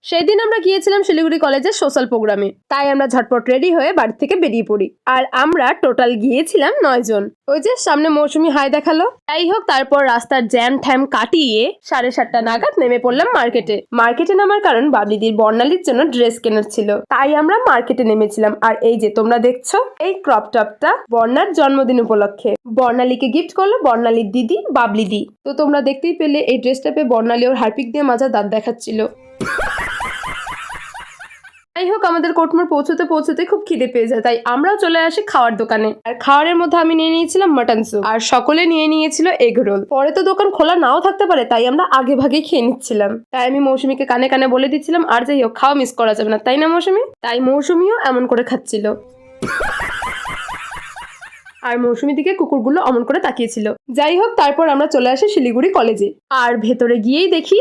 সেই দিন আমরা গিয়েছিলাম শিলিগুড়ি কলেজের সোশ্যাল প্রোগ্রামে, তাই আমরা ঝটপট রেডি হয়ে বাড়ি থেকে বেরিয়ে পড়ি। আর আমরা টোটাল গিয়েছিলাম 9 জন। ওই যে সামনে মৌসুমি হাই দেখালো। যাই হোক, তারপর রাস্তার জ্যাম ঠ্যাম কাটিয়ে 7:30 নাগাদ নেমে পড়লাম মার্কেটে নামার কারণ বাবলিদির বর্ণালীর জন্য ড্রেস কেনার ছিল, তাই আমরা মার্কেটে নেমেছিলাম। আর এই যে তোমরা দেখছো এই ক্রপ টপটা বর্ণার জন্মদিন উপলক্ষে বর্ণালীকে গিফট করলো বর্ণালীর দিদি বাবলিদি। তো তোমরা দেখতেই পেলে এই ড্রেসটা পেয়ে বর্ণালী ওর হারপিক দিয়ে মাজা দাঁত দেখাচ্ছিল। যাই হোক, আমাদের কোটমোড় পৌঁছতে খুব খিদে পেয়ে যায়, তাই আমরাও চলে আসি খাওয়ার দোকানে। আর খাওয়ারের মধ্যে আমি নিয়ে নিয়েছিলাম মাটন স্যুপ, আর সকলে নিয়ে নিয়েছিল এগ রোল। পরে তো দোকান খোলা নাও থাকতে পারে, তাই আমরা আগে ভাগে খেয়ে নিচ্ছিলাম। তাই আমি মৌসুমীকে কানে কানে বলে দিচ্ছিলাম, আর যাই হোক খাওয়া মিস করা যাবে না, তাই না মৌসুমী? তাই মৌসুমীও এমন করে খাচ্ছিল। আর মৌসুমীর দিকে কুকুরগুলো অমন করে তাকিয়েছিল। যাই হোক, তারপর আমরা চলে আসি শিলিগুড়ি কলেজে। আর ভেতরে গিয়েই দেখি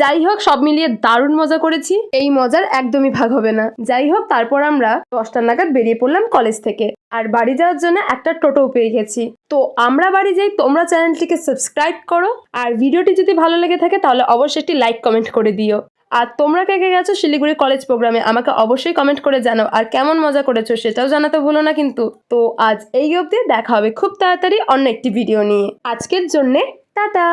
যাই হোক, সব মিলিয়ে দারুণ মজা করেছি। এই মজার একদমই ভাগ হবে না। যাই হোক, তারপর আমরা 10টা নাগাদ বেরিয়ে পড়লাম কলেজ থেকে। আর বাড়ি যাওয়ার জন্য একটা টোটো পেয়ে গেছি। তো আমরা বাড়ি যাই, তোমরা চ্যানেলটিকে সাবস্ক্রাইব করো। আর ভিডিওটি যদি ভালো লেগে থাকে তাহলে অবশ্যই একটি লাইক কমেন্ট করে দিও। আর তোমরা কে কে গেছো শিলিগুড়ি কলেজ প্রোগ্রামে আমাকে অবশ্যই কমেন্ট করে জানাও। আর কেমন মজা করেছো সেটাও জানাতে ভুলো না কিন্তু। তো আজ এই অবধি, দেখা হবে খুব তাড়াতাড়ি অন্য একটি ভিডিও নিয়ে। আজকের জন্যে টাটা।